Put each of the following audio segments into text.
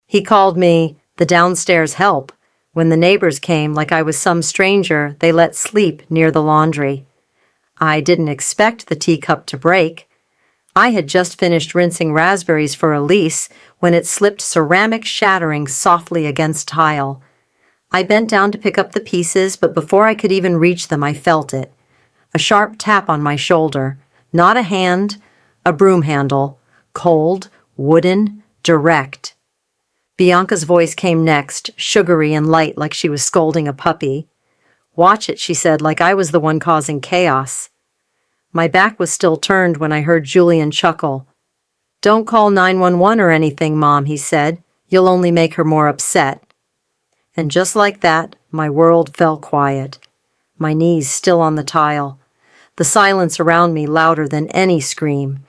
He called me the downstairs help. When the neighbors came, like I was some stranger, they let sleep near the laundry. I didn't expect the teacup to break. I had just finished rinsing raspberries for Elise when it slipped ceramic shattering softly against tile. I bent down to pick up the pieces, but before I could even reach them, I felt it. A sharp tap on my shoulder. Not a hand, a broom handle. Cold, wooden, direct. Bianca's voice came next, sugary and light like she was scolding a puppy. "Watch it," she said, like I was the one causing chaos. My back was still turned when I heard Julian chuckle. "Don't call 911 or anything, Mom," he said. "You'll only make her more upset." And just like that, my world fell quiet. My knees still on the tile. The silence around me louder than any scream.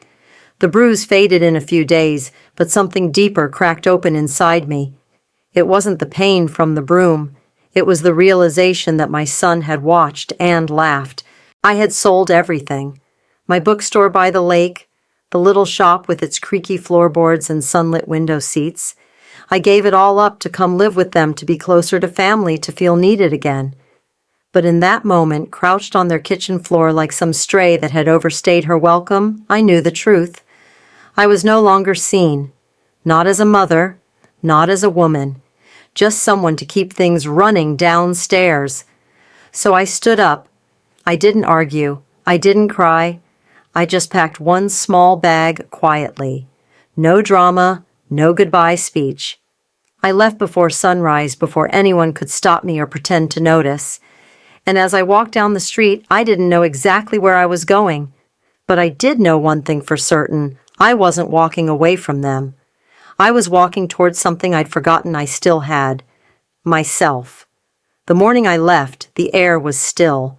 The bruise faded in a few days, but something deeper cracked open inside me. It wasn't the pain from the broom. It was the realization that my son had watched and laughed. I had sold everything. My bookstore by the lake, the little shop with its creaky floorboards and sunlit window seats. I gave it all up to come live with them, to be closer to family, to feel needed again. But in that moment, crouched on their kitchen floor like some stray that had overstayed her welcome, I knew the truth. I was no longer seen. Not as a mother, not as a woman. Just someone to keep things running downstairs. So I stood up. I didn't argue. I didn't cry. I just packed one small bag quietly. No drama, no goodbye speech. I left before sunrise, before anyone could stop me or pretend to notice. And as I walked down the street, I didn't know exactly where I was going. But I did know one thing for certain. I wasn't walking away from them. I was walking towards something I'd forgotten I still had. Myself. The morning I left, the air was still.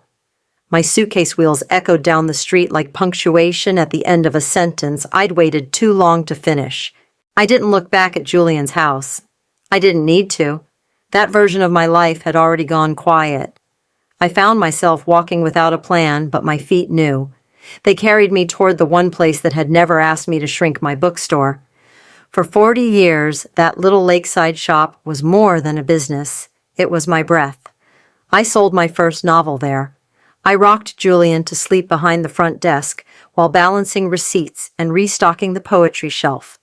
My suitcase wheels echoed down the street like punctuation at the end of a sentence I'd waited too long to finish. I didn't look back at Julian's house. I didn't need to. That version of my life had already gone quiet. I found myself walking without a plan, but my feet knew. They carried me toward the one place that had never asked me to shrink my bookstore. For 40 years, that little lakeside shop was more than a business. It was my breath. I sold my first novel there. I rocked Julian to sleep behind the front desk while balancing receipts and restocking the poetry shelf.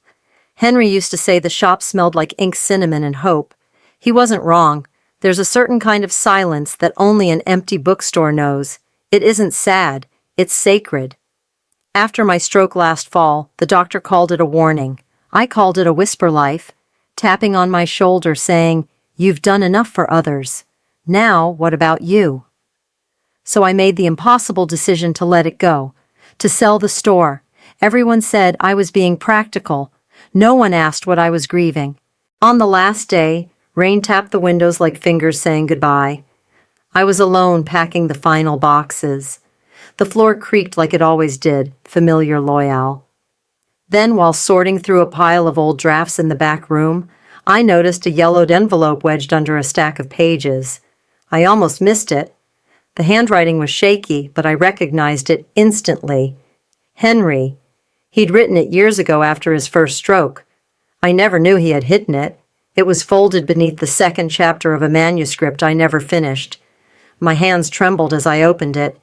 Henry used to say the shop smelled like ink, cinnamon, and hope. He wasn't wrong. There's a certain kind of silence that only an empty bookstore knows. It isn't sad. It's sacred. After my stroke last fall, the doctor called it a warning. I called it a whisper life, tapping on my shoulder saying, "You've done enough for others. Now, what about you?" So I made the impossible decision to let it go, to sell the store. Everyone said I was being practical. No one asked what I was grieving. On the last day, rain tapped the windows like fingers saying goodbye. I was alone packing the final boxes. The floor creaked like it always did, familiar loyal. Then, while sorting through a pile of old drafts in the back room, I noticed a yellowed envelope wedged under a stack of pages. I almost missed it. The handwriting was shaky, but I recognized it instantly. Henry. He'd written it years ago after his first stroke. I never knew he had hidden it. It was folded beneath the second chapter of a manuscript I never finished. My hands trembled as I opened it.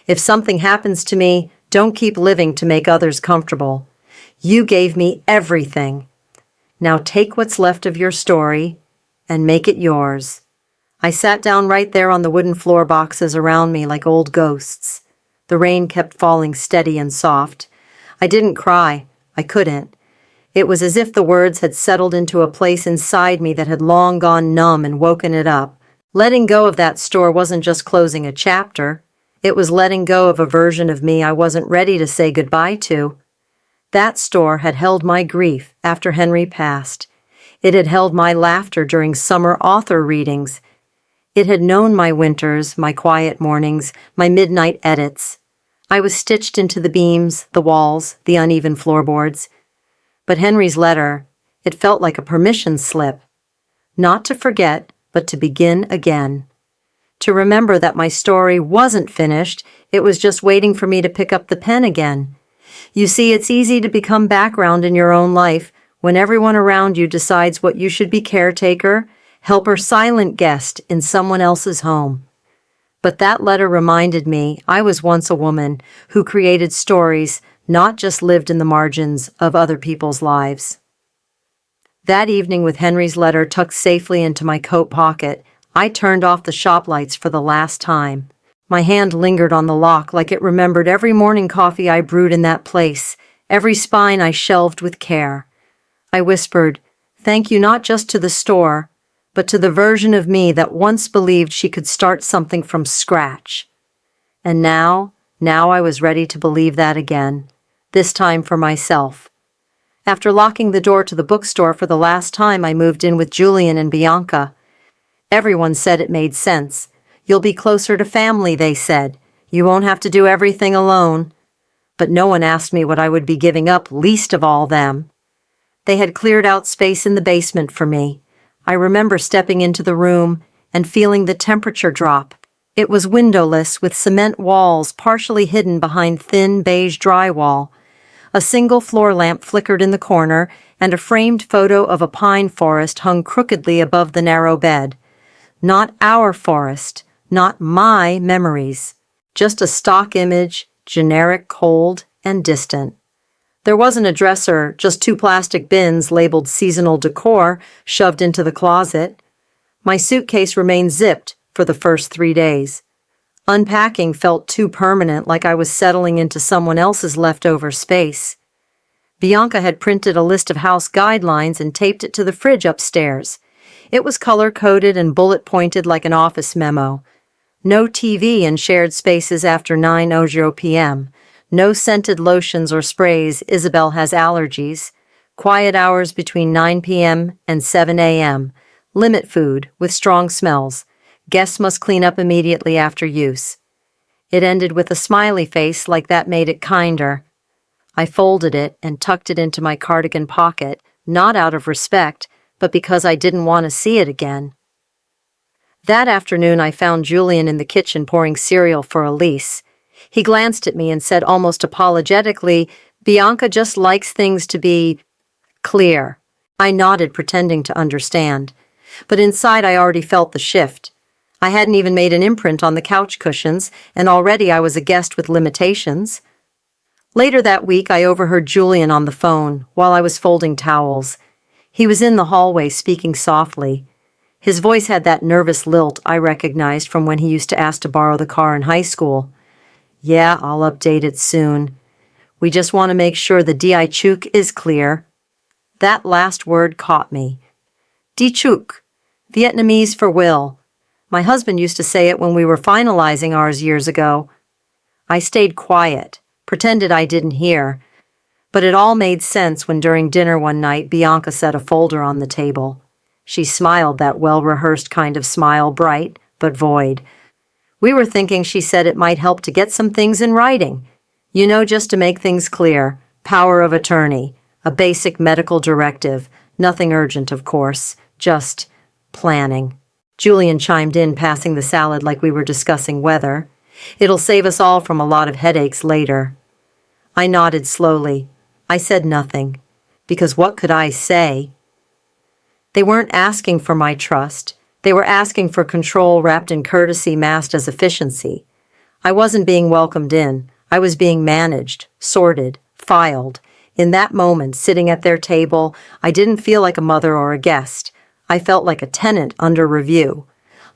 "If something happens to me, don't keep living to make others comfortable. You gave me everything. Now take what's left of your story and make it yours." I sat down right there on the wooden floor boxes around me like old ghosts. The rain kept falling steady and soft. I didn't cry. I couldn't. It was as if the words had settled into a place inside me that had long gone numb and woken it up. Letting go of that store wasn't just closing a chapter. It was letting go of a version of me I wasn't ready to say goodbye to. That store had held my grief after Henry passed. It had held my laughter during summer author readings. It had known my winters, my quiet mornings, my midnight edits. I was stitched into the beams, the walls, the uneven floorboards. But Henry's letter, it felt like a permission slip. Not to forget, but to begin again. To remember that my story wasn't finished, it was just waiting for me to pick up the pen again. You see, it's easy to become background in your own life when everyone around you decides what you should be caretaker, helper, silent guest in someone else's home. But that letter reminded me I was once a woman who created stories, not just lived in the margins of other people's lives. That evening, with Henry's letter tucked safely into my coat pocket, I turned off the shop lights for the last time. My hand lingered on the lock like it remembered every morning coffee I brewed in that place, every spine I shelved with care. I whispered, "Thank you not just to the store, but to the version of me that once believed she could start something from scratch." And now I was ready to believe that again, this time for myself. After locking the door to the bookstore for the last time, I moved in with Julian and Bianca. Everyone said it made sense. "You'll be closer to family," they said. "You won't have to do everything alone." But no one asked me what I would be giving up, least of all them. They had cleared out space in the basement for me. I remember stepping into the room and feeling the temperature drop. It was windowless, with cement walls partially hidden behind thin beige drywall. A single floor lamp flickered in the corner, and a framed photo of a pine forest hung crookedly above the narrow bed. Not our forest, not my memories. Just a stock image, generic, cold, and distant. There wasn't a dresser, just 2 plastic bins labeled seasonal decor shoved into the closet. My suitcase remained zipped for the first 3 days. Unpacking felt too permanent, like I was settling into someone else's leftover space. Bianca had printed a list of house guidelines and taped it to the fridge upstairs. It was color-coded and bullet-pointed like an office memo. No TV in shared spaces after 9:00 p.m. No scented lotions or sprays. Isabel has allergies. Quiet hours between 9 p.m. and 7 a.m. Limit food with strong smells. Guests must clean up immediately after use. It ended with a smiley face, like that made it kinder. I folded it and tucked it into my cardigan pocket, not out of respect, but because I didn't want to see it again. That afternoon, I found Julian in the kitchen pouring cereal for Elise. He glanced at me and said almost apologetically, "Bianca just likes things to be clear." I nodded, pretending to understand. But inside, I already felt the shift. I hadn't even made an imprint on the couch cushions, and already I was a guest with limitations. Later that week, I overheard Julian on the phone while I was folding towels. He was in the hallway, speaking softly. His voice had that nervous lilt I recognized from when he used to ask to borrow the car in high school. "Yeah, I'll update it soon. We just want to make sure the Di Chuk is clear." That last word caught me. Di Chuk, Vietnamese for will. My husband used to say it when we were finalizing ours years ago. I stayed quiet, pretended I didn't hear. But it all made sense when during dinner one night Bianca set a folder on the table. She smiled, that well-rehearsed kind of smile, bright but void. We were thinking, she said, it might help to get some things in writing. You know, just to make things clear. Power of attorney. A basic medical directive. Nothing urgent, of course. Just planning. Julian chimed in, passing the salad like we were discussing weather. "It'll save us all from a lot of headaches later." I nodded slowly. I said nothing. Because what could I say? They weren't asking for my trust. They were asking for control wrapped in courtesy masked as efficiency. I wasn't being welcomed in. I was being managed, sorted, filed. In that moment, sitting at their table, I didn't feel like a mother or a guest. I felt like a tenant under review,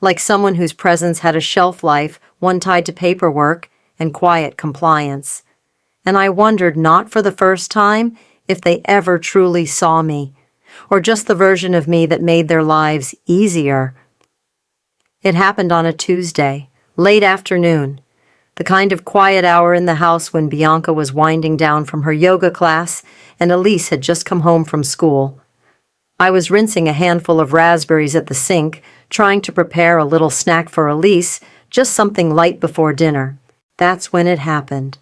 like someone whose presence had a shelf life, one tied to paperwork and quiet compliance. And I wondered, not for the first time, if they ever truly saw me, or just the version of me that made their lives easier. It happened on a Tuesday, late afternoon, the kind of quiet hour in the house when Bianca was winding down from her yoga class and Elise had just come home from school. I was rinsing a handful of raspberries at the sink, trying to prepare a little snack for Elise, just something light before dinner. That's when it happened.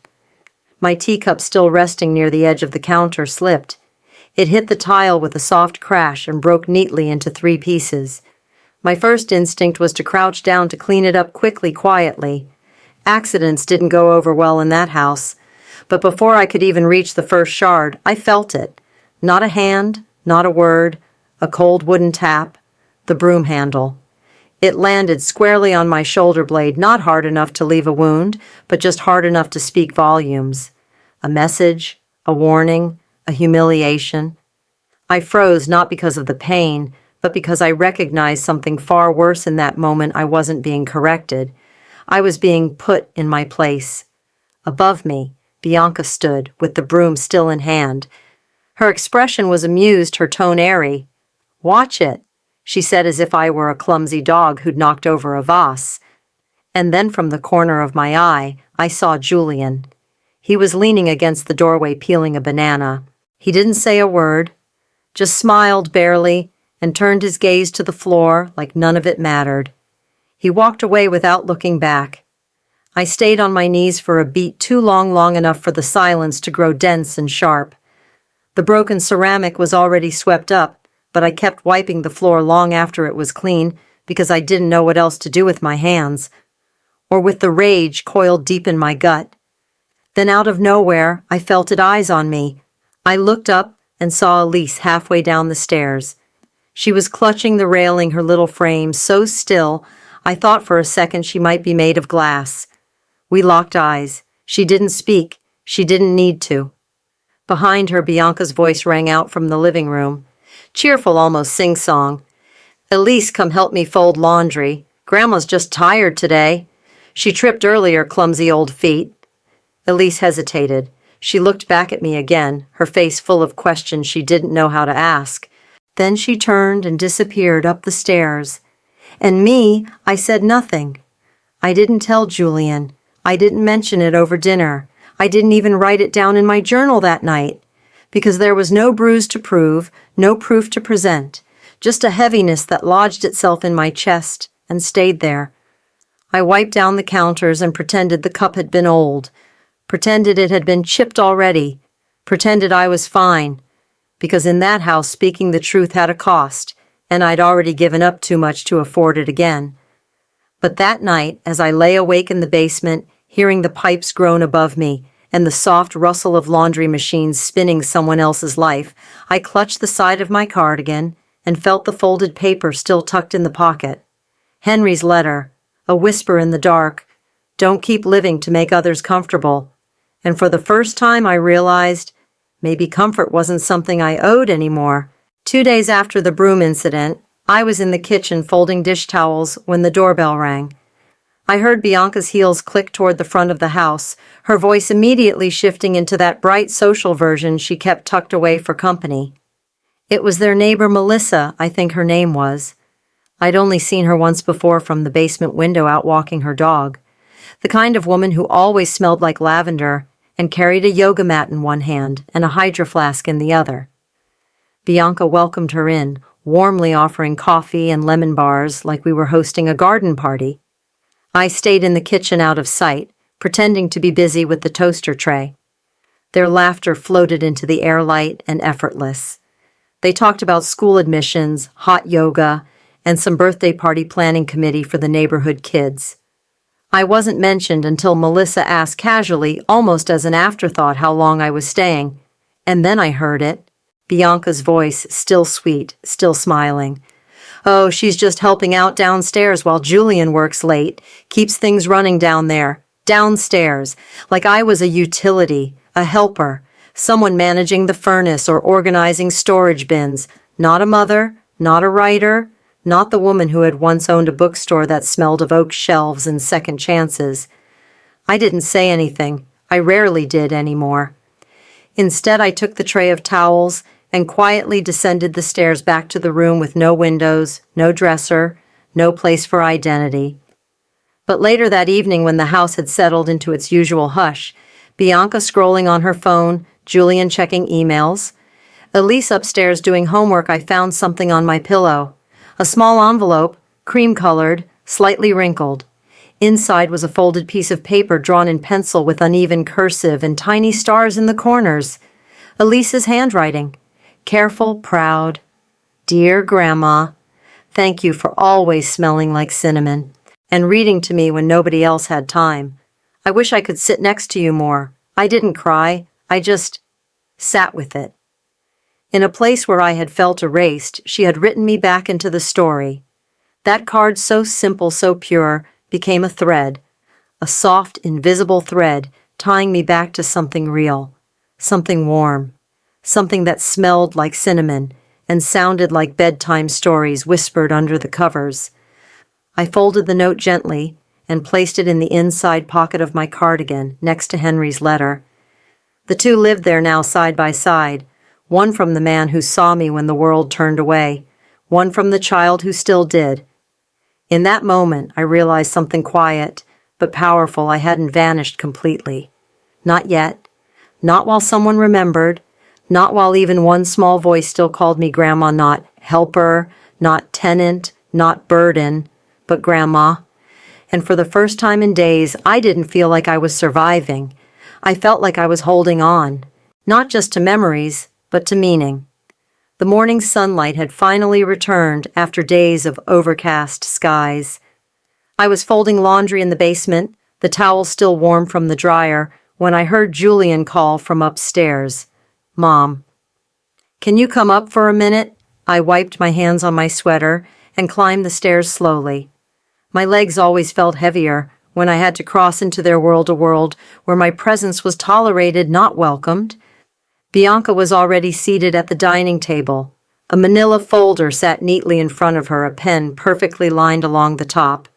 My teacup, still resting near the edge of the counter, slipped. It hit the tile with a soft crash and broke neatly into 3 pieces. My first instinct was to crouch down to clean it up quickly, quietly. Accidents didn't go over well in that house. But before I could even reach the first shard, I felt it. Not a hand, Not a word, a cold wooden tap, the broom handle. It landed squarely on my shoulder blade, not hard enough to leave a wound, but just hard enough to speak volumes. A message, a warning, a humiliation. I froze not because of the pain, but because I recognized something far worse in that moment. I wasn't being corrected. I was being put in my place. Above me, Bianca stood, with the broom still in hand. Her expression was amused, her tone airy. "Watch it," she said as if I were a clumsy dog who'd knocked over a vase. And then from the corner of my eye, I saw Julian. He was leaning against the doorway peeling a banana. He didn't say a word, just smiled barely and turned his gaze to the floor like none of it mattered. He walked away without looking back. I stayed on my knees for a beat too long enough for the silence to grow dense and sharp. The broken ceramic was already swept up, but I kept wiping the floor long after it was clean because I didn't know what else to do with my hands, or with the rage coiled deep in my gut. Then out of nowhere, I felt it eyes on me. I looked up and saw Elise halfway down the stairs. She was clutching the railing, her little frame so still, I thought for a second she might be made of glass. We locked eyes. She didn't speak. She didn't need to. Behind her, Bianca's voice rang out from the living room. Cheerful, almost sing-song. "Elise, come help me fold laundry. Grandma's just tired today. She tripped earlier, clumsy old feet." Elise hesitated. She looked back at me again, her face full of questions she didn't know how to ask. Then she turned and disappeared up the stairs. And me, I said nothing. I didn't tell Julian. I didn't mention it over dinner. I didn't even write it down in my journal that night. Because there was no bruise to prove, no proof to present. Just a heaviness that lodged itself in my chest and stayed there. I wiped down the counters and pretended the cup had been old. Pretended it had been chipped already. Pretended I was fine. Because in that house speaking the truth had a cost, and I'd already given up too much to afford it again. But that night, as I lay awake in the basement, hearing the pipes groan above me, and the soft rustle of laundry machines spinning someone else's life, I clutched the side of my cardigan and felt the folded paper still tucked in the pocket. Henry's letter, a whisper in the dark, "Don't keep living to make others comfortable." And for the first time I realized maybe comfort wasn't something I owed anymore. 2 days after the broom incident, I was in the kitchen folding dish towels when the doorbell rang. I heard Bianca's heels click toward the front of the house, her voice immediately shifting into that bright social version she kept tucked away for company. It was their neighbor Melissa, I think her name was. I'd only seen her once before from the basement window out walking her dog. The kind of woman who always smelled like lavender and carried a yoga mat in one hand and a hydro flask in the other. Bianca welcomed her in, warmly offering coffee and lemon bars like we were hosting a garden party. I stayed in the kitchen out of sight, pretending to be busy with the toaster tray. Their laughter floated into the air light and effortless. They talked about school admissions, hot yoga, and some birthday party planning committee for the neighborhood kids. I wasn't mentioned until Melissa asked casually, almost as an afterthought, how long I was staying. And then I heard it. Bianca's voice, still sweet, still smiling. "Oh, she's just helping out downstairs while Julian works late. Keeps things running down there. Downstairs. Like I was a utility, a helper. Someone managing the furnace or organizing storage bins. Not a mother, not a writer, not the woman who had once owned a bookstore that smelled of oak shelves and second chances." I didn't say anything. I rarely did anymore. Instead, I took the tray of towels and quietly descended the stairs back to the room with no windows, no dresser, no place for identity. But later that evening, when the house had settled into its usual hush, Bianca scrolling on her phone, Julian checking emails, Elise upstairs doing homework, I found something on my pillow. A small envelope, cream-colored, slightly wrinkled. Inside was a folded piece of paper drawn in pencil with uneven cursive and tiny stars in the corners. Elise's handwriting. Careful, proud. Dear Grandma, thank you for always smelling like cinnamon and reading to me when nobody else had time. I wish I could sit next to you more. I didn't cry. I just sat with it. In a place where I had felt erased, she had written me back into the story. That card, so simple, so pure, became a thread, a soft, invisible thread tying me back to something real, something warm, something that smelled like cinnamon and sounded like bedtime stories whispered under the covers. I folded the note gently and placed it in the inside pocket of my cardigan next to Henry's letter. The two lived there now side by side, one from the man who saw me when the world turned away, one from the child who still did. In that moment, I realized something quiet but powerful. I hadn't vanished completely. Not yet. Not while someone remembered. Not while even one small voice still called me Grandma, not helper, not tenant, not burden, but Grandma. And for the first time in days, I didn't feel like I was surviving. I felt like I was holding on, not just to memories, but to meaning. The morning sunlight had finally returned after days of overcast skies. I was folding laundry in the basement, the towel still warm from the dryer, when I heard Julian call from upstairs. Mom. Can you come up for a minute? I wiped my hands on my sweater and climbed the stairs slowly. My legs always felt heavier when I had to cross into their world, a world where my presence was tolerated, not welcomed. Bianca was already seated at the dining table. A manila folder sat neatly in front of her, a pen perfectly lined along the top.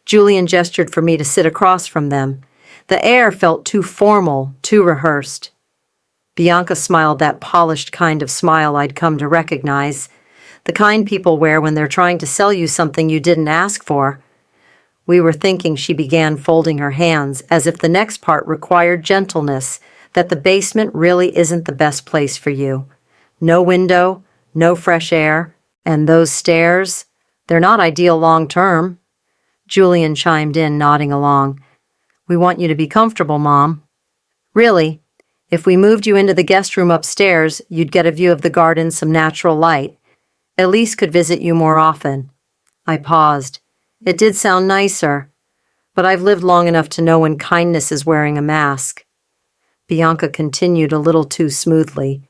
Julian gestured for me to sit across from them. The air felt too formal, too rehearsed. Bianca smiled, that polished kind of smile I'd come to recognize, the kind people wear when they're trying to sell you something you didn't ask for. We were thinking. She began folding her hands, as if the next part required gentleness, that the basement really isn't the best place for you. No window, no fresh air, and those stairs, they're not ideal long-term. Julian chimed in, nodding along. We want you to be comfortable, Mom. Really, if we moved you into the guest room upstairs, you'd get a view of the garden, some natural light. Elise could visit you more often. I paused. It did sound nicer, but I've lived long enough to know when kindness is wearing a mask. Bianca continued a little too smoothly.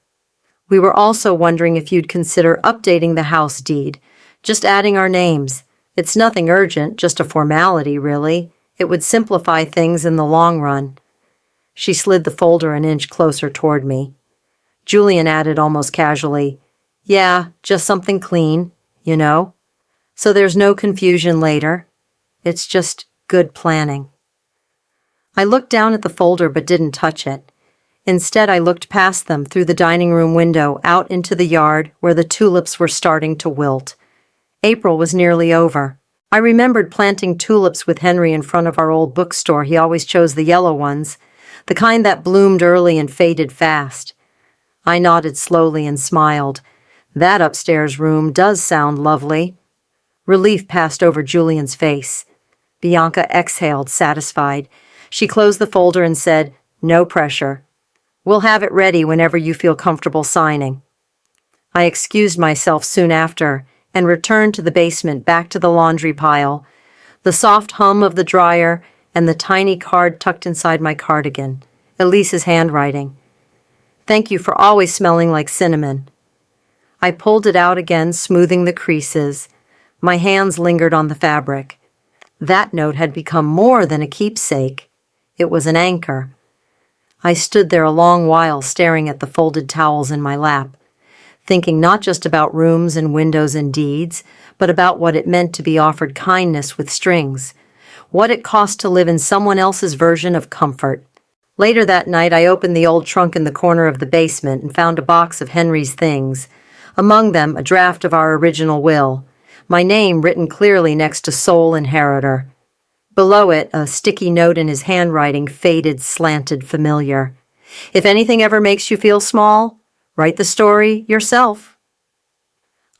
We were also wondering if you'd consider updating the house deed, just adding our names. It's nothing urgent, just a formality, really. It would simplify things in the long run. She slid the folder an inch closer toward me. Julian added almost casually, Yeah, just something clean, you know? So there's no confusion later. It's just good planning. I looked down at the folder but didn't touch it. Instead, I looked past them through the dining room window out into the yard where the tulips were starting to wilt. April was nearly over. I remembered planting tulips with Henry in front of our old bookstore. He always chose the yellow ones, the kind that bloomed early and faded fast. I nodded slowly and smiled. That upstairs room does sound lovely. Relief passed over Julian's face. Bianca exhaled, satisfied. She closed the folder and said, No pressure. We'll have it ready whenever you feel comfortable signing. I excused myself soon after and returned to the basement, back to the laundry pile, the soft hum of the dryer, and the tiny card tucked inside my cardigan, Elise's handwriting. Thank you for always smelling like cinnamon. I pulled it out again, smoothing the creases. My hands lingered on the fabric. That note had become more than a keepsake. It was an anchor. I stood there a long while, staring at the folded towels in my lap, thinking not just about rooms and windows and deeds, but about what it meant to be offered kindness with strings, what it cost to live in someone else's version of comfort. Later that night, I opened the old trunk in the corner of the basement and found a box of Henry's things, among them a draft of our original will, my name written clearly next to sole inheritor. Below it, a sticky note in his handwriting, faded, slanted, familiar. If anything ever makes you feel small, write the story yourself.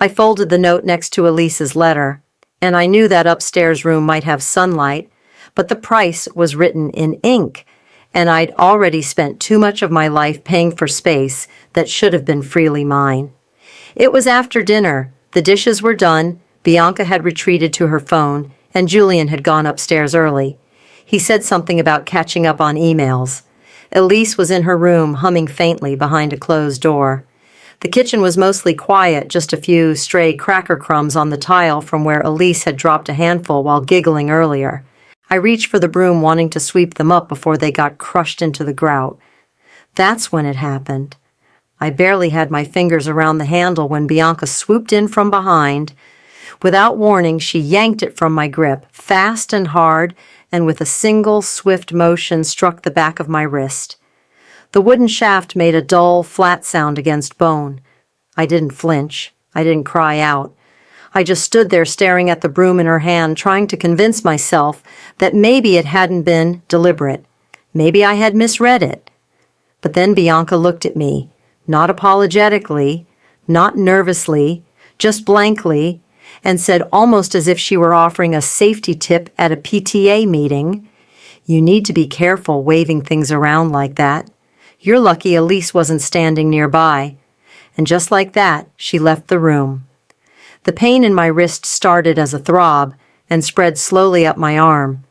I folded the note next to Elise's letter, and I knew that upstairs room might have sunlight, but the price was written in ink, and I'd already spent too much of my life paying for space that should have been freely mine. It was after dinner. The dishes were done, Bianca had retreated to her phone, and Julian had gone upstairs early. He said something about catching up on emails. Elise was in her room, humming faintly behind a closed door. The kitchen was mostly quiet, just a few stray cracker crumbs on the tile from where Elise had dropped a handful while giggling earlier. I reached for the broom, wanting to sweep them up before they got crushed into the grout. That's when it happened. I barely had my fingers around the handle when Bianca swooped in from behind. Without warning, she yanked it from my grip, fast and hard, and with a single swift motion struck the back of my wrist. The wooden shaft made a dull, flat sound against bone. I didn't flinch. I didn't cry out. I just stood there staring at the broom in her hand, trying to convince myself that maybe it hadn't been deliberate. Maybe I had misread it. But then Bianca looked at me, not apologetically, not nervously, just blankly, and said, almost as if she were offering a safety tip at a PTA meeting, "You need to be careful waving things around like that. You're lucky Elise wasn't standing nearby." And just like that, she left the room. The pain in my wrist started as a throb and spread slowly up my arm.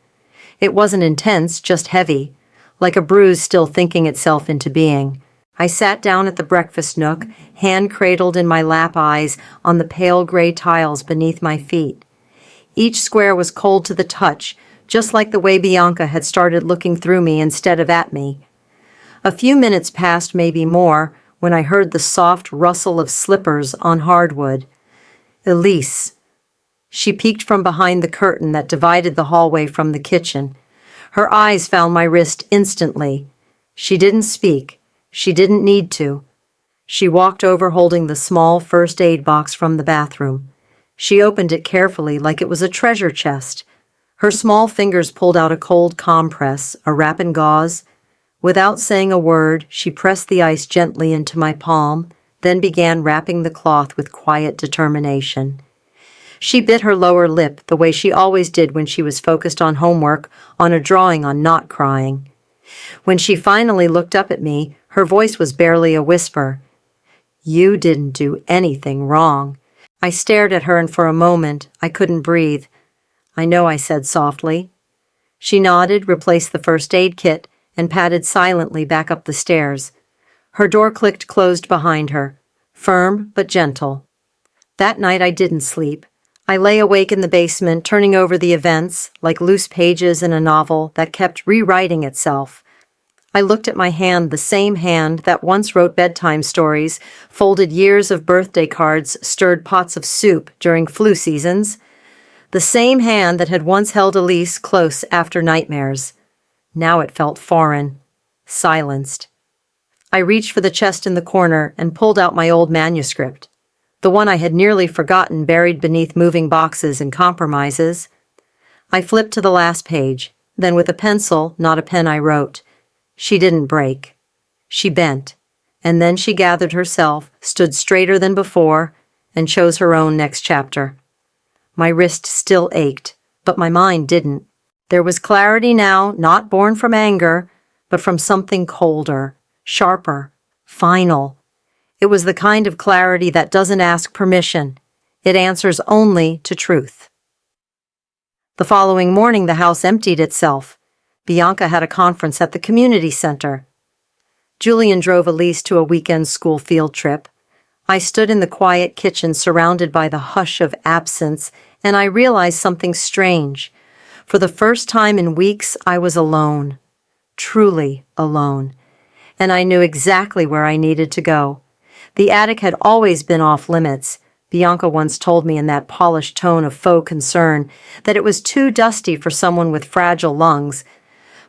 It wasn't intense, just heavy, like a bruise still thinking itself into being. I sat down at the breakfast nook, hand cradled in my lap eyes on the pale gray tiles beneath my feet. Each square was cold to the touch, just like the way Bianca had started looking through me instead of at me. A few minutes passed, maybe more, when I heard the soft rustle of slippers on hardwood. Elise. She peeked from behind the curtain that divided the hallway from the kitchen. Her eyes found my wrist instantly. She didn't speak. She didn't need to. She walked over holding the small first aid box from the bathroom. She opened it carefully like it was a treasure chest. Her small fingers pulled out a cold compress, a wrap in gauze. Without saying a word, she pressed the ice gently into my palm, then began wrapping the cloth with quiet determination. She bit her lower lip the way she always did when she was focused on homework, on a drawing on not crying. When she finally looked up at me, her voice was barely a whisper. "You didn't do anything wrong." I stared at her, and for a moment I couldn't breathe. "I know," I said softly. She nodded, replaced the first aid kit, and padded silently back up the stairs. Her door clicked closed behind her, firm but gentle. That night I didn't sleep. I lay awake in the basement, turning over the events like loose pages in a novel that kept rewriting itself. I looked at my hand, the same hand that once wrote bedtime stories, folded years of birthday cards, stirred pots of soup during flu seasons. The same hand that had once held Elise close after nightmares. Now it felt foreign, silenced. I reached for the chest in the corner and pulled out my old manuscript, the one I had nearly forgotten buried beneath moving boxes and compromises. I flipped to the last page, then with a pencil, not a pen, I wrote, "She didn't break." She bent, and then she gathered herself, stood straighter than before, and chose her own next chapter. My wrist still ached, but my mind didn't. There was clarity now, not born from anger, but from something colder, sharper, final. It was the kind of clarity that doesn't ask permission. It answers only to truth. The following morning, the house emptied itself. Bianca had a conference at the community center. Julian drove Elise to a weekend school field trip. I stood in the quiet kitchen surrounded by the hush of absence, and I realized something strange. For the first time in weeks, I was alone. Truly alone. And I knew exactly where I needed to go. The attic had always been off limits. Bianca once told me in that polished tone of faux concern that it was too dusty for someone with fragile lungs.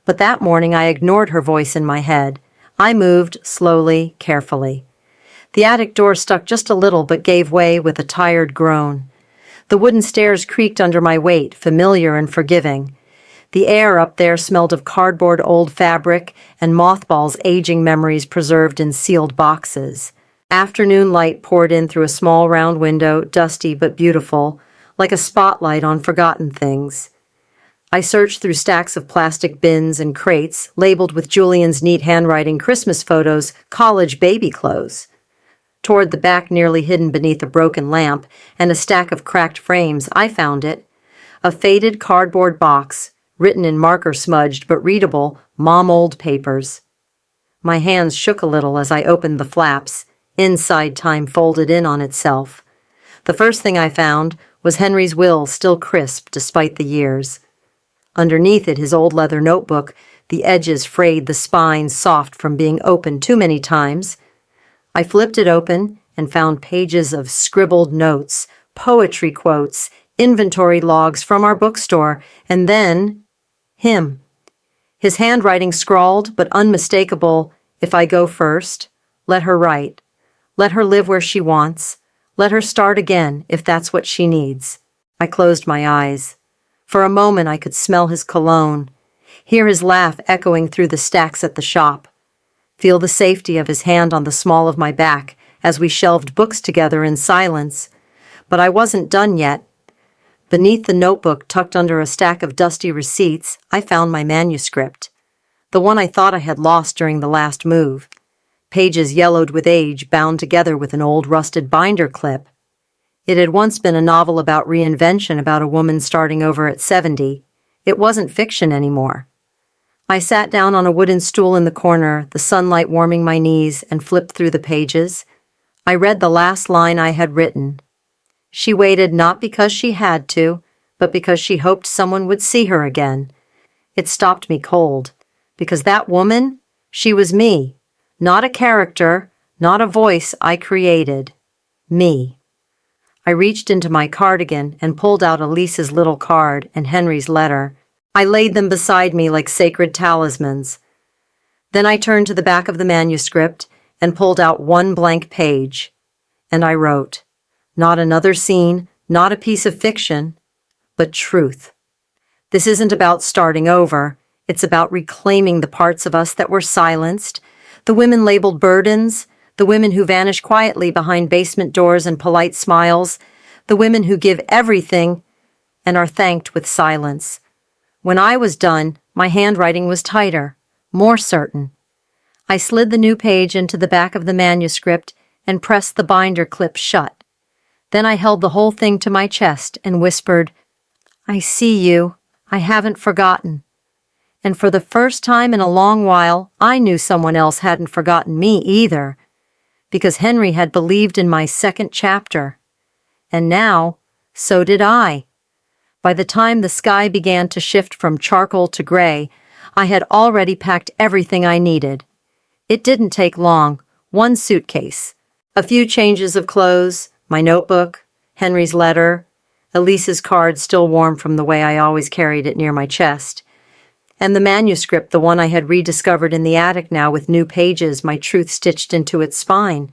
But that morning I ignored her voice in my head. I moved slowly, carefully. The attic door stuck just a little but gave way with a tired groan. The wooden stairs creaked under my weight, familiar and forgiving. The air up there smelled of cardboard, old fabric, and mothballs, aging memories preserved in sealed boxes. Afternoon light poured in through a small round window, dusty but beautiful, like a spotlight on forgotten things. I searched through stacks of plastic bins and crates, labeled with Julian's neat handwriting, Christmas photos, college baby clothes. Toward the back, nearly hidden beneath a broken lamp and a stack of cracked frames, I found it. A faded cardboard box, written in marker-smudged but readable, mom old papers. My hands shook a little as I opened the flaps. Inside time folded in on itself. The first thing I found was Henry's will, still crisp despite the years. Underneath it, his old leather notebook, the edges frayed, the spine soft from being opened too many times. I flipped it open and found pages of scribbled notes, poetry quotes, inventory logs from our bookstore, and then him. His handwriting scrawled but unmistakable, "If I go first, let her write. Let her live where she wants. Let her start again if that's what she needs." I closed my eyes. For a moment I could smell his cologne, hear his laugh echoing through the stacks at the shop, feel the safety of his hand on the small of my back as we shelved books together in silence. But I wasn't done yet. Beneath the notebook, tucked under a stack of dusty receipts, I found my manuscript, the one I thought I had lost during the last move. Pages yellowed with age, bound together with an old rusted binder clip. It had once been a novel about reinvention, about a woman starting over at 70. It wasn't fiction anymore. I sat down on a wooden stool in the corner, the sunlight warming my knees, and flipped through the pages. I read the last line I had written. She waited not because she had to, but because she hoped someone would see her again. It stopped me cold, because that woman, she was me, not a character, not a voice I created. Me. I reached into my cardigan and pulled out Elise's little card and Henry's letter. I laid them beside me like sacred talismans. Then I turned to the back of the manuscript and pulled out one blank page. And I wrote, not another scene, not a piece of fiction, but truth. This isn't about starting over. It's about reclaiming the parts of us that were silenced, the women labeled burdens, the women who vanish quietly behind basement doors and polite smiles, the women who give everything and are thanked with silence. When I was done, my handwriting was tighter, more certain. I slid the new page into the back of the manuscript and pressed the binder clip shut. Then I held the whole thing to my chest and whispered, "I see you. I haven't forgotten." And for the first time in a long while, I knew someone else hadn't forgotten me either, because Henry had believed in my second chapter. And now, so did I. By the time the sky began to shift from charcoal to gray, I had already packed everything I needed. It didn't take long. One suitcase, a few changes of clothes, my notebook, Henry's letter, Elise's card still warm from the way I always carried it near my chest, and the manuscript, the one I had rediscovered in the attic now with new pages, my truth stitched into its spine.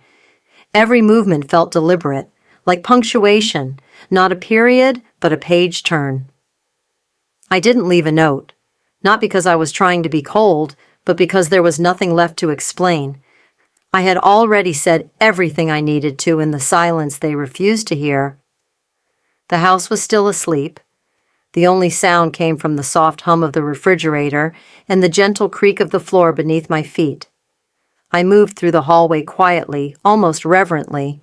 Every movement felt deliberate, like punctuation, not a period, but a page turn. I didn't leave a note, not because I was trying to be cold, but because there was nothing left to explain. I had already said everything I needed to in the silence they refused to hear. The house was still asleep. The only sound came from the soft hum of the refrigerator and the gentle creak of the floor beneath my feet. I moved through the hallway quietly, almost reverently.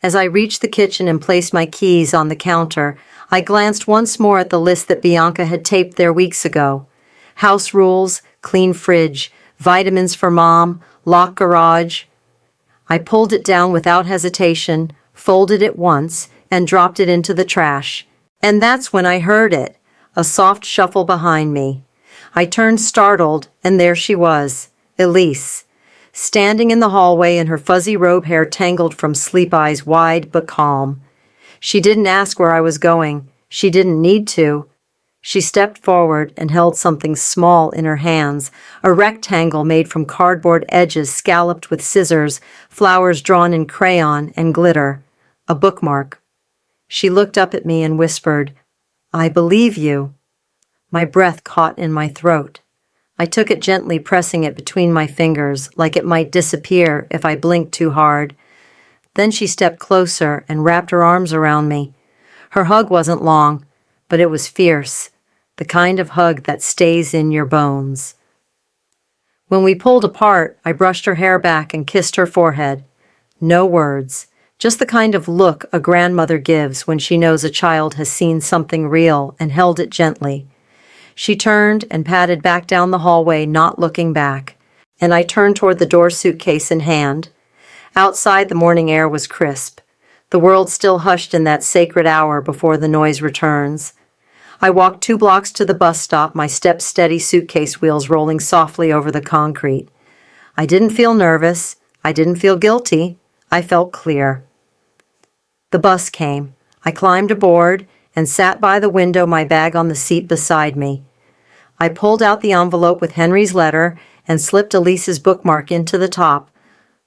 As I reached the kitchen and placed my keys on the counter, I glanced once more at the list that Bianca had taped there weeks ago. House rules, clean fridge, vitamins for mom, locked garage. I pulled it down without hesitation, folded it once, and dropped it into the trash. And that's when I heard it, a soft shuffle behind me. I turned startled, and there she was, Elise, standing in the hallway in her fuzzy robe hair tangled from sleep, eyes wide but calm. She didn't ask where I was going. She didn't need to. She stepped forward and held something small in her hands, a rectangle made from cardboard edges scalloped with scissors, flowers drawn in crayon and glitter, a bookmark. She looked up at me and whispered, "I believe you." My breath caught in my throat. I took it gently, pressing it between my fingers, like it might disappear if I blinked too hard. Then she stepped closer and wrapped her arms around me. Her hug wasn't long, but it was fierce, the kind of hug that stays in your bones. When we pulled apart, I brushed her hair back and kissed her forehead. No words, just the kind of look a grandmother gives when she knows a child has seen something real, and held it gently. She turned and padded back down the hallway, not looking back, and I turned toward the door, suitcase in hand. Outside, the morning air was crisp. The world still hushed in that sacred hour before the noise returns. I walked 2 blocks to the bus stop, my steps steady, suitcase wheels rolling softly over the concrete. I didn't feel nervous. I didn't feel guilty. I felt clear. The bus came. I climbed aboard and sat by the window, my bag on the seat beside me. I pulled out the envelope with Henry's letter and slipped Elise's bookmark into the top,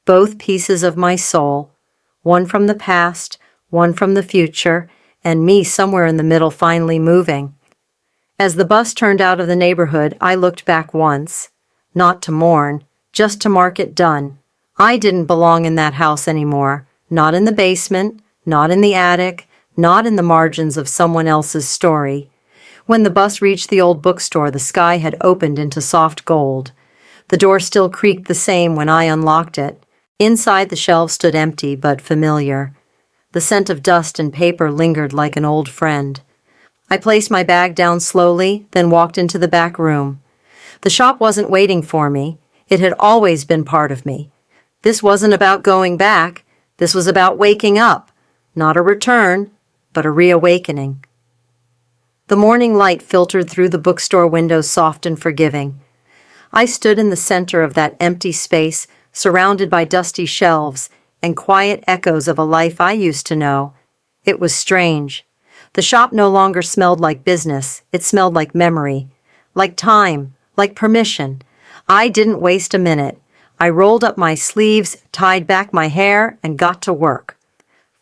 both pieces of my soul, one from the past, one from the future, and me somewhere in the middle finally moving. As the bus turned out of the neighborhood, I looked back once, not to mourn, just to mark it done. I didn't belong in that house anymore, not in the basement, not in the attic, not in the margins of someone else's story. When the bus reached the old bookstore, the sky had opened into soft gold. The door still creaked the same when I unlocked it. Inside, the shelves stood empty but familiar. The scent of dust and paper lingered like an old friend. I placed my bag down slowly, then walked into the back room. The shop wasn't waiting for me. It had always been part of me. This wasn't about going back. This was about waking up. Not a return, but a reawakening. The morning light filtered through the bookstore windows, soft and forgiving. I stood in the center of that empty space, surrounded by dusty shelves and quiet echoes of a life I used to know. It was strange. The shop no longer smelled like business. It smelled like memory, like time, like permission. I didn't waste a minute. I rolled up my sleeves, tied back my hair, and got to work.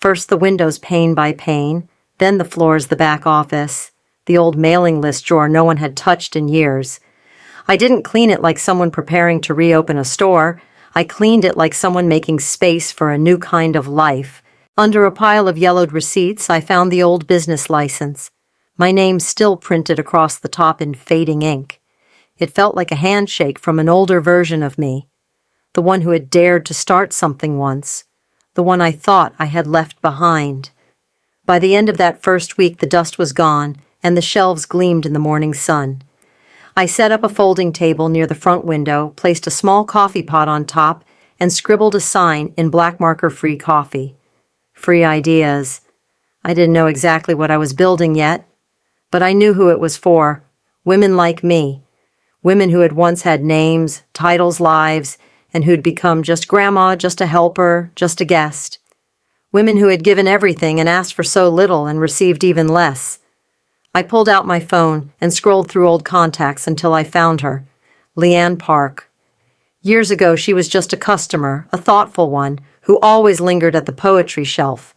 First the windows pane by pane, then the floors, the back office, the old mailing list drawer no one had touched in years. I didn't clean it like someone preparing to reopen a store. I cleaned it like someone making space for a new kind of life. Under a pile of yellowed receipts, I found the old business license, my name still printed across the top in fading ink. It felt like a handshake from an older version of me, the one who had dared to start something once, the one I thought I had left behind. By the end of that first week, the dust was gone, and the shelves gleamed in the morning sun. I set up a folding table near the front window, placed a small coffee pot on top, and scribbled a sign in black marker, "Free coffee." Free ideas. I didn't know exactly what I was building yet, but I knew who it was for. Women like me. Women who had once had names, titles, lives, and who'd become just grandma, just a helper, just a guest. Women who had given everything and asked for so little and received even less. I pulled out my phone and scrolled through old contacts until I found her, Leanne Park. Years ago, she was just a customer, a thoughtful one, who always lingered at the poetry shelf.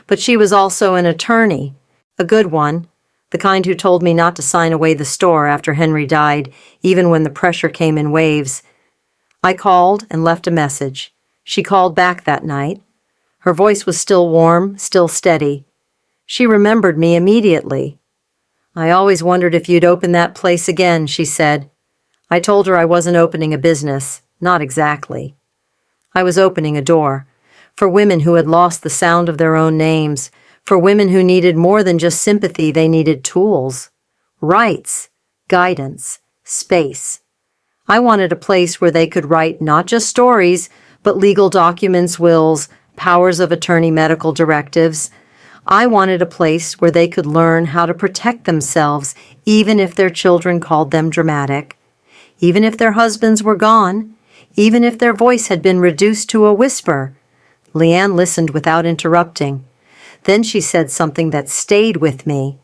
But she was also an attorney, a good one, the kind who told me not to sign away the store after Henry died, even when the pressure came in waves. I called and left a message. She called back that night. Her voice was still warm, still steady. She remembered me immediately. "I always wondered if you'd open that place again," she said. I told her I wasn't opening a business, not exactly. I was opening a door, for women who had lost the sound of their own names, for women who needed more than just sympathy, they needed tools, rights, guidance, space. I wanted a place where they could write not just stories, but legal documents, wills, powers of attorney, medical directives. I wanted a place where they could learn how to protect themselves, even if their children called them dramatic, even if their husbands were gone, even if their voice had been reduced to a whisper. Leanne listened without interrupting. Then she said something that stayed with me.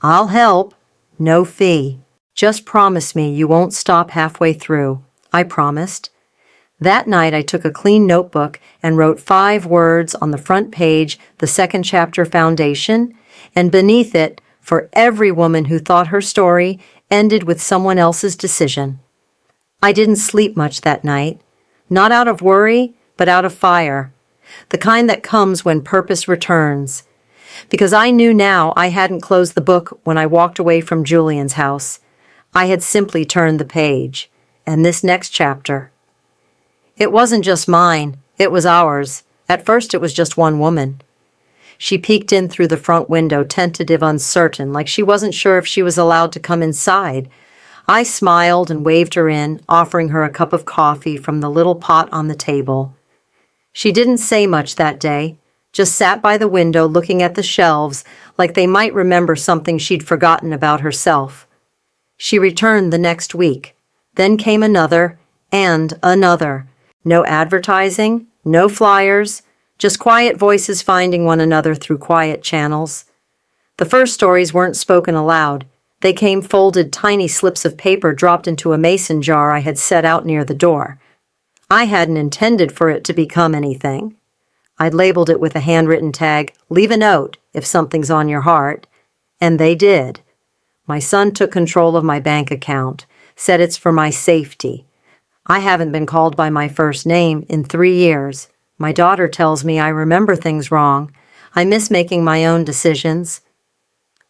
"I'll help. No fee. Just promise me you won't stop halfway through." I promised. That night I took a clean notebook and wrote 5 words on the front page, the second chapter foundation, and beneath it, for every woman who thought her story ended with someone else's decision. I didn't sleep much that night, not out of worry, but out of fire, the kind that comes when purpose returns. Because I knew now I hadn't closed the book when I walked away from Julian's house. I had simply turned the page, and this next chapter. It wasn't just mine, it was ours. At first it was just one woman. She peeked in through the front window, tentative, uncertain, like she wasn't sure if she was allowed to come inside. I smiled and waved her in, offering her a cup of coffee from the little pot on the table. She didn't say much that day, just sat by the window looking at the shelves like they might remember something she'd forgotten about herself. She returned the next week. Then came another and another. No advertising, no flyers, just quiet voices finding one another through quiet channels. The first stories weren't spoken aloud. They came folded tiny slips of paper dropped into a mason jar I had set out near the door. I hadn't intended for it to become anything. I'd labeled it with a handwritten tag, "Leave a note if something's on your heart," and they did. My son took control of my bank account, said it's for my safety. I haven't been called by my first name in 3 years. My daughter tells me I remember things wrong. I miss making my own decisions.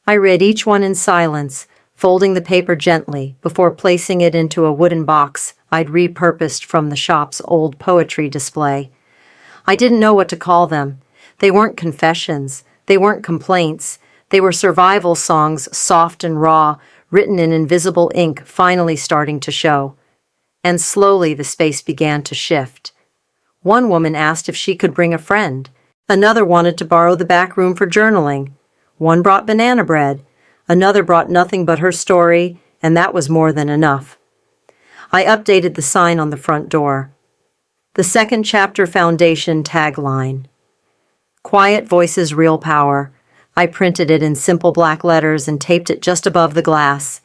I read each one in silence, folding the paper gently before placing it into a wooden box I'd repurposed from the shop's old poetry display. I didn't know what to call them. They weren't confessions. They weren't complaints. They were survival songs, soft and raw, written in invisible ink, finally starting to show. And slowly the space began to shift. One woman asked if she could bring a friend. Another wanted to borrow the back room for journaling. One brought banana bread. Another brought nothing but her story, and that was more than enough. I updated the sign on the front door. The Second Chapter Foundation tagline. Quiet voices, real power. I printed it in simple black letters and taped it just above the glass.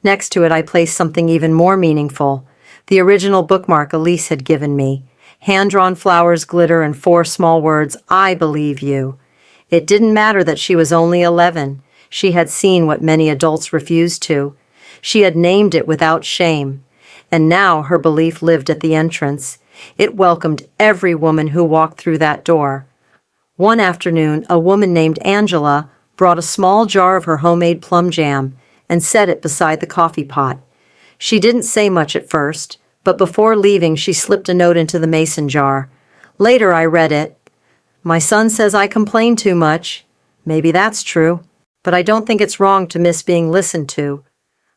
Next to it I placed something even more meaningful. The original bookmark Elise had given me. Hand-drawn flowers, glitter, and 4 small words, "I believe you." It didn't matter that she was only 11. She had seen what many adults refused to. She had named it without shame. And now her belief lived at the entrance. It welcomed every woman who walked through that door. One afternoon, a woman named Angela brought a small jar of her homemade plum jam and set it beside the coffee pot. She didn't say much at first, but before leaving she slipped a note into the mason jar. Later I read it. "My son says I complain too much. Maybe that's true, but I don't think it's wrong to miss being listened to."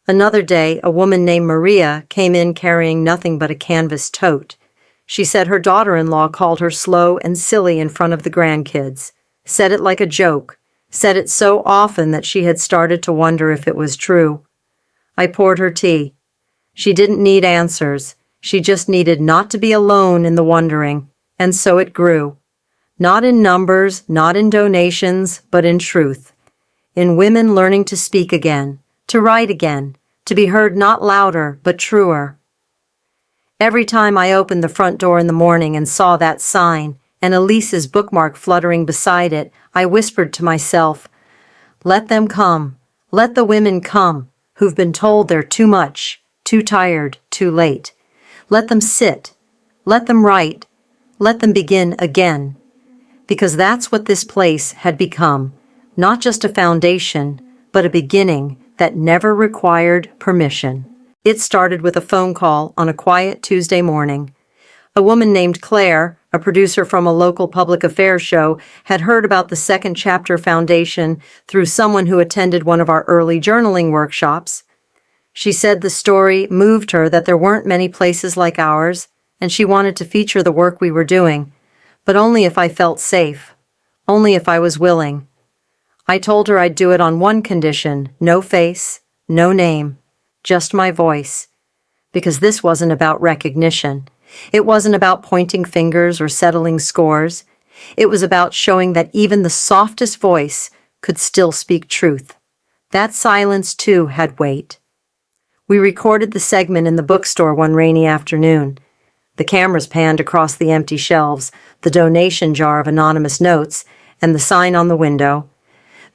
Another day, a woman named Maria came in carrying nothing but a canvas tote. She said her daughter-in-law called her slow and silly in front of the grandkids. Said it like a joke. Said it so often that she had started to wonder if it was true. I poured her tea. She didn't need answers. She just needed not to be alone in the wondering, and so it grew. Not in numbers, not in donations, but in truth. In women learning to speak again, to write again, to be heard not louder, but truer. Every time I opened the front door in the morning and saw that sign and Elise's bookmark fluttering beside it, I whispered to myself, "Let them come. Let the women come who've been told they're too much, too tired, too late. Let them sit. Let them write. Let them begin again." Because that's what this place had become, not just a foundation, but a beginning that never required permission. It started with a phone call on a quiet Tuesday morning. A woman named Claire, a producer from a local public affairs show, had heard about the Second Chapter Foundation through someone who attended one of our early journaling workshops. She said the story moved her that there weren't many places like ours, and she wanted to feature the work we were doing, but only if I felt safe, only if I was willing. I told her I'd do it on one condition: no face, no name. Just my voice. Because this wasn't about recognition. It wasn't about pointing fingers or settling scores. It was about showing that even the softest voice could still speak truth. That silence, too, had weight. We recorded the segment in the bookstore one rainy afternoon. The cameras panned across the empty shelves, the donation jar of anonymous notes, and the sign on the window.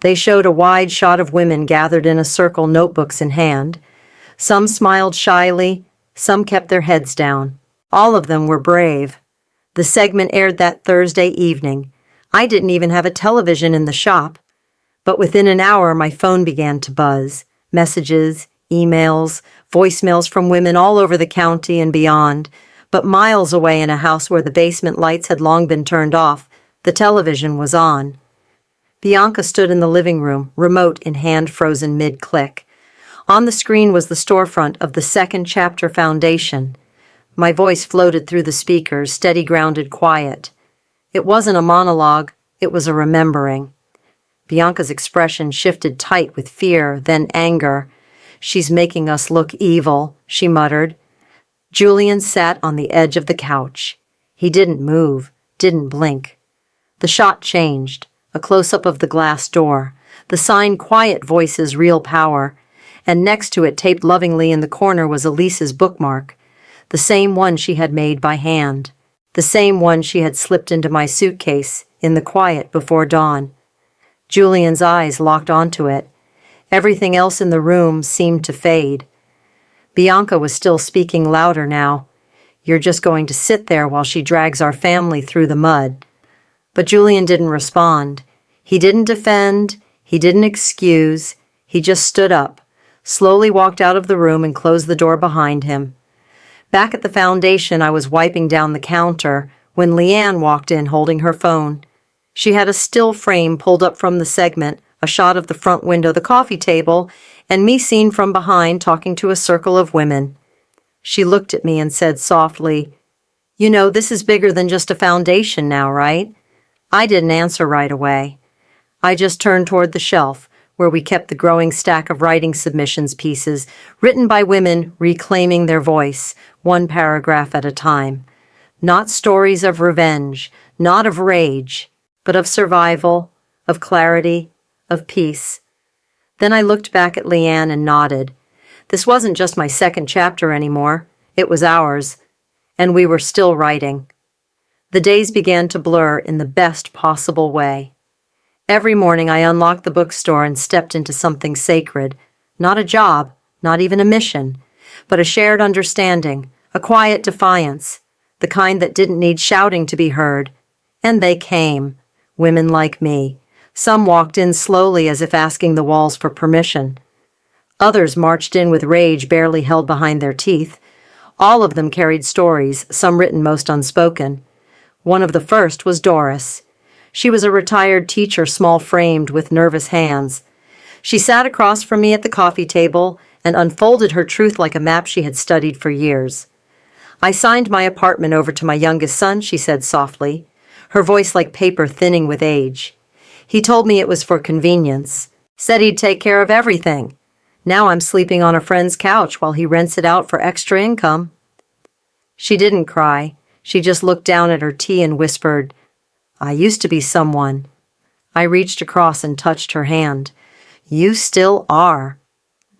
They showed a wide shot of women gathered in a circle, notebooks in hand. Some smiled shyly, some kept their heads down. All of them were brave. The segment aired that Thursday evening. I didn't even have a television in the shop. But within an hour, my phone began to buzz. Messages, emails, voicemails from women all over the county and beyond. But miles away in a house where the basement lights had long been turned off, the television was on. Bianca stood in the living room, remote in hand frozen mid-click. On the screen was the storefront of the Second Chapter Foundation. My voice floated through the speakers, steady, grounded, quiet. It wasn't a monologue, it was a remembering. Bianca's expression shifted tight with fear, then anger. "She's making us look evil," she muttered. Julian sat on the edge of the couch. He didn't move, didn't blink. The shot changed, a close-up of the glass door, the sign "Quiet Voices, Real Power," and next to it, taped lovingly in the corner, was Elise's bookmark, the same one she had made by hand, the same one she had slipped into my suitcase in the quiet before dawn. Julian's eyes locked onto it. Everything else in the room seemed to fade. Bianca was still speaking louder now. "You're just going to sit there while she drags our family through the mud." But Julian didn't respond. He didn't defend. He didn't excuse. He just stood up, slowly walked out of the room and closed the door behind him. Back at the foundation, I was wiping down the counter when Leanne walked in holding her phone. She had a still frame pulled up from the segment, a shot of the front window, the coffee table, and me seen from behind talking to a circle of women. She looked at me and said softly, "You know, this is bigger than just a foundation now, right?" I didn't answer right away. I just turned toward the shelf, where we kept the growing stack of writing submissions pieces, written by women reclaiming their voice, one paragraph at a time. Not stories of revenge, not of rage, but of survival, of clarity, of peace. Then I looked back at Leanne and nodded. This wasn't just my second chapter anymore. It was ours, and we were still writing. The days began to blur in the best possible way. Every morning I unlocked the bookstore and stepped into something sacred. Not a job, not even a mission, but a shared understanding, a quiet defiance, the kind that didn't need shouting to be heard. And they came, women like me. Some walked in slowly as if asking the walls for permission. Others marched in with rage barely held behind their teeth. All of them carried stories, some written, most unspoken. One of the first was Doris. She was a retired teacher, small-framed, with nervous hands. She sat across from me at the coffee table and unfolded her truth like a map she had studied for years. "I signed my apartment over to my youngest son," she said softly, her voice like paper thinning with age. "He told me it was for convenience, said he'd take care of everything. Now I'm sleeping on a friend's couch while he rents it out for extra income." She didn't cry. She just looked down at her tea and whispered, "I used to be someone." I reached across and touched her hand. "You still are."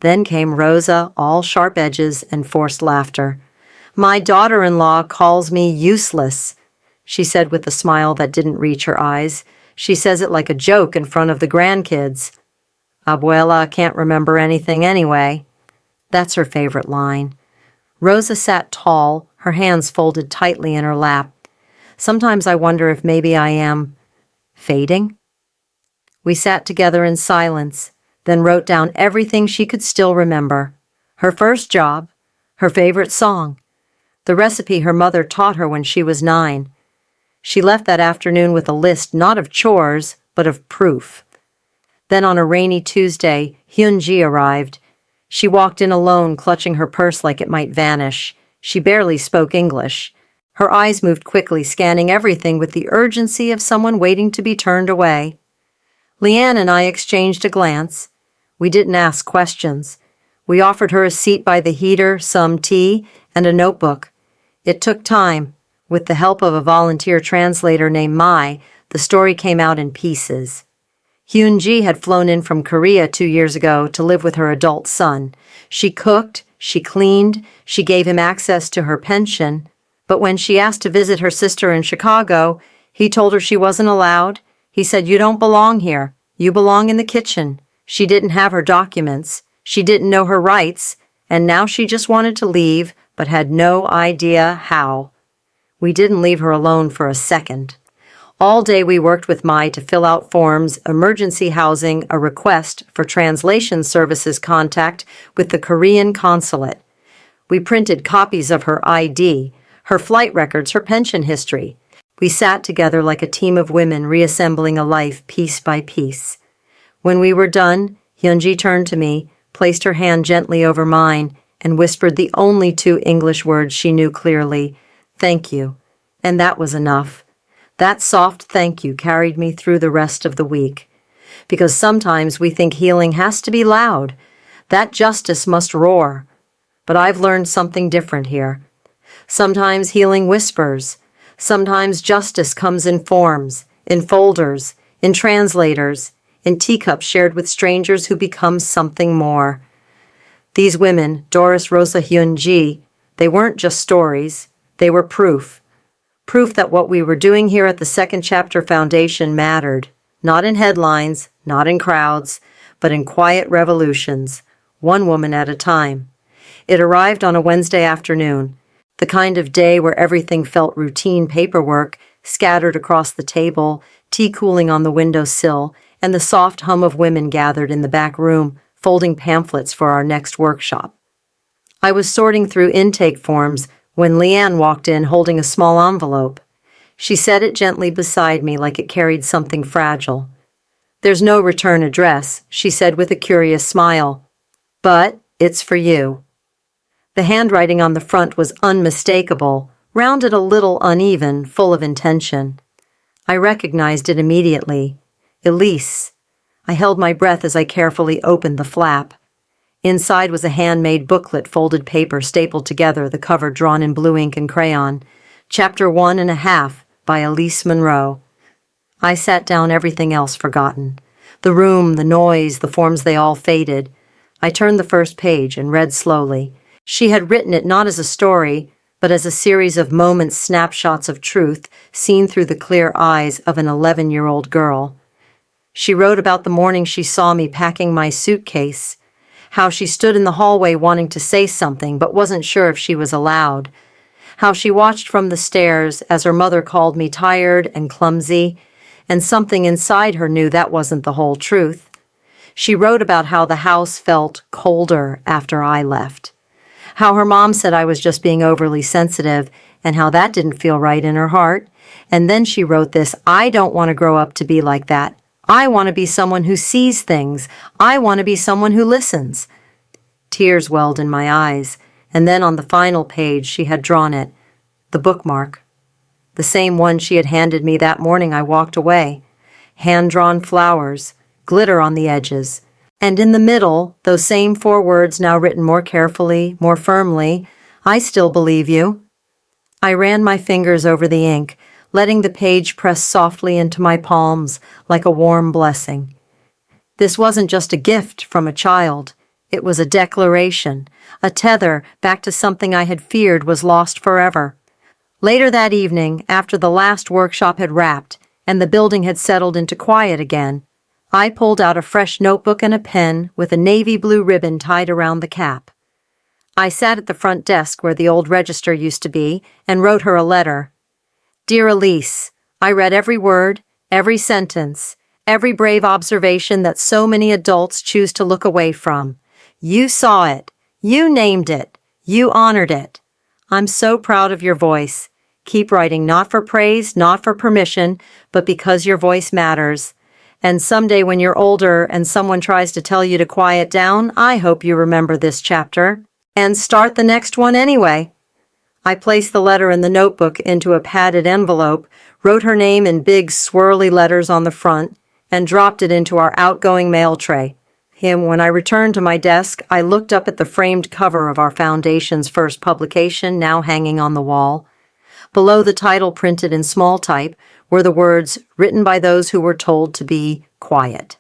Then came Rosa, all sharp edges and forced laughter. "My daughter-in-law calls me useless," she said with a smile that didn't reach her eyes. "She says it like a joke in front of the grandkids. Abuela can't remember anything anyway." That's her favorite line. Rosa sat tall, her hands folded tightly in her lap. Sometimes I wonder if maybe I am fading. We sat together in silence, then wrote down everything she could still remember. Her first job, her favorite song, the recipe her mother taught her when she was 9. She left that afternoon with a list not of chores, but of proof. Then on a rainy Tuesday, Hyunji arrived. She walked in alone, clutching her purse like it might vanish. She barely spoke English. Her eyes moved quickly, scanning everything with the urgency of someone waiting to be turned away. Leanne and I exchanged a glance. We didn't ask questions. We offered her a seat by the heater, some tea, and a notebook. It took time. With the help of a volunteer translator named Mai, the story came out in pieces. Hyunji had flown in from Korea 2 years ago to live with her adult son. She cooked, she cleaned, she gave him access to her pension. But when she asked to visit her sister in Chicago, he told her she wasn't allowed. He said, "You don't belong here. You belong in the kitchen." She didn't have her documents. She didn't know her rights. And now she just wanted to leave, but had no idea how. We didn't leave her alone for a second. All day we worked with Mai to fill out forms, emergency housing, a request for translation services contact with the Korean consulate. We printed copies of her ID, her flight records, her pension history. We sat together like a team of women reassembling a life piece by piece. When we were done, Hyunji turned to me, placed her hand gently over mine, and whispered the only 2 English words she knew clearly, "Thank you." And that was enough. That soft thank you carried me through the rest of the week. Because sometimes we think healing has to be loud, that justice must roar. But I've learned something different here. Sometimes healing whispers. Sometimes justice comes in forms, in folders, in translators, in teacups shared with strangers who become something more. These women, Doris, Rosa, Hyun Ji, they weren't just stories, they were proof. Proof that what we were doing here at the Second Chapter Foundation mattered, not in headlines, not in crowds, but in quiet revolutions, one woman at a time. It arrived on a Wednesday afternoon, the kind of day where everything felt routine paperwork scattered across the table, tea cooling on the windowsill, and the soft hum of women gathered in the back room, folding pamphlets for our next workshop. I was sorting through intake forms when Leanne walked in holding a small envelope. She set it gently beside me like it carried something fragile. "There's no return address," she said with a curious smile. "But it's for you." The handwriting on the front was unmistakable, rounded a little uneven, full of intention. I recognized it immediately. Elise. I held my breath as I carefully opened the flap. Inside was a handmade booklet, folded paper stapled together, the cover drawn in blue ink and crayon. Chapter 1.5 by Elise Monroe. I sat down, everything else forgotten. The room, the noise, the forms, they all faded. I turned the first page and read slowly. She had written it not as a story, but as a series of moments, snapshots of truth, seen through the clear eyes of an 11-year-old girl. She wrote about the morning she saw me packing my suitcase, how she stood in the hallway wanting to say something but wasn't sure if she was allowed, how she watched from the stairs as her mother called me tired and clumsy, and something inside her knew that wasn't the whole truth. She wrote about how the house felt colder after I left, how her mom said I was just being overly sensitive, and how that didn't feel right in her heart. And then she wrote this: "I don't want to grow up to be like that. I want to be someone who sees things. I want to be someone who listens." Tears welled in my eyes, and then on the final page she had drawn it, the bookmark. The same one she had handed me that morning I walked away. Hand-drawn flowers, glitter on the edges, and in the middle, those same 4 words now written more carefully, more firmly: "I still believe you." I ran my fingers over the ink, letting the page press softly into my palms like a warm blessing. This wasn't just a gift from a child. It was a declaration, a tether back to something I had feared was lost forever. Later that evening, after the last workshop had wrapped and the building had settled into quiet again, I pulled out a fresh notebook and a pen with a navy blue ribbon tied around the cap. I sat at the front desk where the old register used to be and wrote her a letter. "Dear Elise, I read every word, every sentence, every brave observation that so many adults choose to look away from. You saw it. You named it. You honored it. I'm so proud of your voice. Keep writing, not for praise, not for permission, but because your voice matters. And someday when you're older and someone tries to tell you to quiet down, I hope you remember this chapter and start the next one anyway." I placed the letter in the notebook into a padded envelope, wrote her name in big swirly letters on the front, and dropped it into our outgoing mail tray. When I returned to my desk, I looked up at the framed cover of our foundation's first publication, now hanging on the wall. Below the title, printed in small type, were the words, "Written by those who were told to be quiet."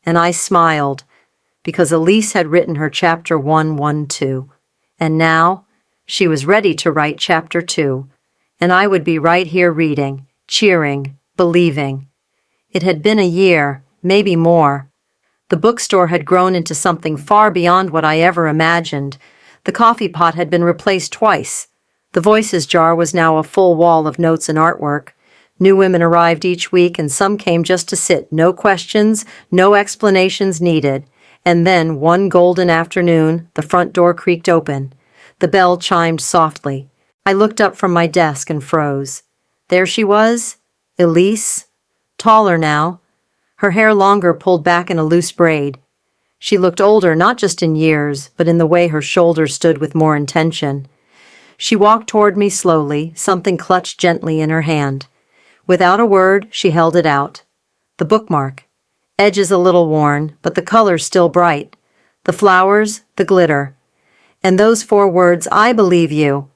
And I smiled, because Elise had written her chapter 112, and now she was ready to write chapter 2, and I would be right here reading, cheering, believing. It had been a year, maybe more. The bookstore had grown into something far beyond what I ever imagined. The coffee pot had been replaced twice. The Voices jar was now a full wall of notes and artwork. New women arrived each week, and some came just to sit, no questions, no explanations needed. And then, one golden afternoon, the front door creaked open. The bell chimed softly. I looked up from my desk and froze. There she was, Elise, taller now, her hair longer, pulled back in a loose braid. She looked older, not just in years, but in the way her shoulders stood with more intention. She walked toward me slowly, something clutched gently in her hand. Without a word, she held it out. The bookmark. Edges a little worn, but the color's still bright. The flowers, the glitter. And those 4 words, "I believe you."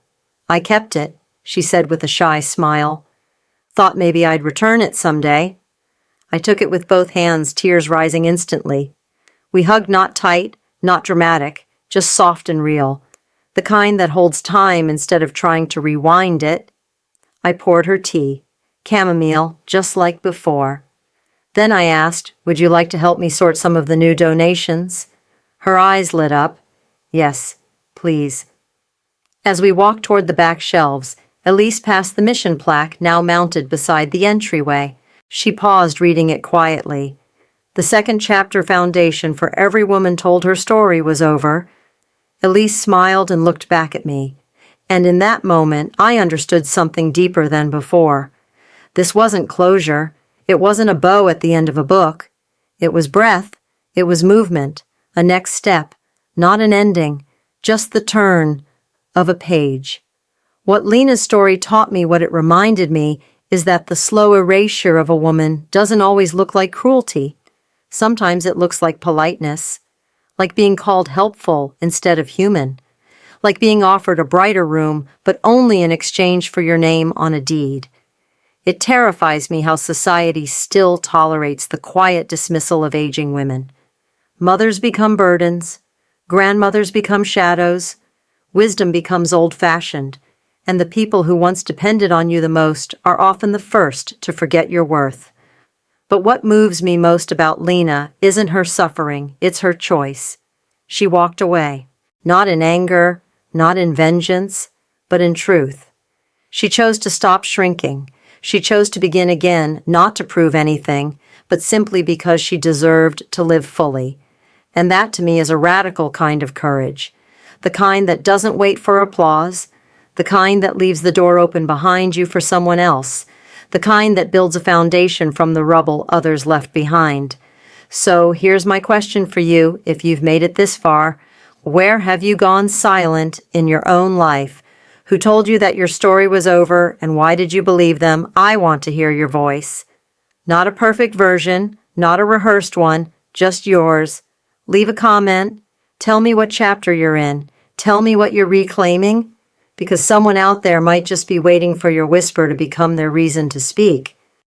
I kept it, she said with a shy smile. Thought maybe I'd return it someday. I took it with both hands, tears rising instantly. We hugged not tight, not dramatic, just soft and real. The kind that holds time instead of trying to rewind it. I poured her tea, chamomile, just like before. Then I asked, "Would you like to help me sort some of the new donations?" Her eyes lit up. "Yes, please." As we walked toward the back shelves, Elise passed the mission plaque now mounted beside the entryway. She paused, reading it quietly. The 2nd chapter foundation for every woman told her story was over. Elise smiled and looked back at me. And in that moment, I understood something deeper than before. This wasn't closure. It wasn't a bow at the end of a book. It was breath. It was movement. A next step. Not an ending. Just the turn of a page. What Lena's story taught me, what it reminded me, is that the slow erasure of a woman doesn't always look like cruelty. Sometimes it looks like politeness, like being called helpful instead of human, like being offered a brighter room, but only in exchange for your name on a deed. It terrifies me how society still tolerates the quiet dismissal of aging women. Mothers become burdens, grandmothers become shadows, wisdom becomes old-fashioned, and the people who once depended on you the most are often the first to forget your worth. But what moves me most about Lena isn't her suffering, it's her choice. She walked away, not in anger, not in vengeance, but in truth. She chose to stop shrinking. She chose to begin again, not to prove anything, but simply because she deserved to live fully. And that to me is a radical kind of courage. The kind that doesn't wait for applause, the kind that leaves the door open behind you for someone else, the kind that builds a foundation from the rubble others left behind. So here's my question for you, if you've made it this far. Where have you gone silent in your own life? Who told you that your story was over, and why did you believe them? I want to hear your voice. Not a perfect version, not a rehearsed one, just yours. Leave a comment. Tell me what chapter you're in. Tell me what you're reclaiming, because someone out there might just be waiting for your whisper to become their reason to speak.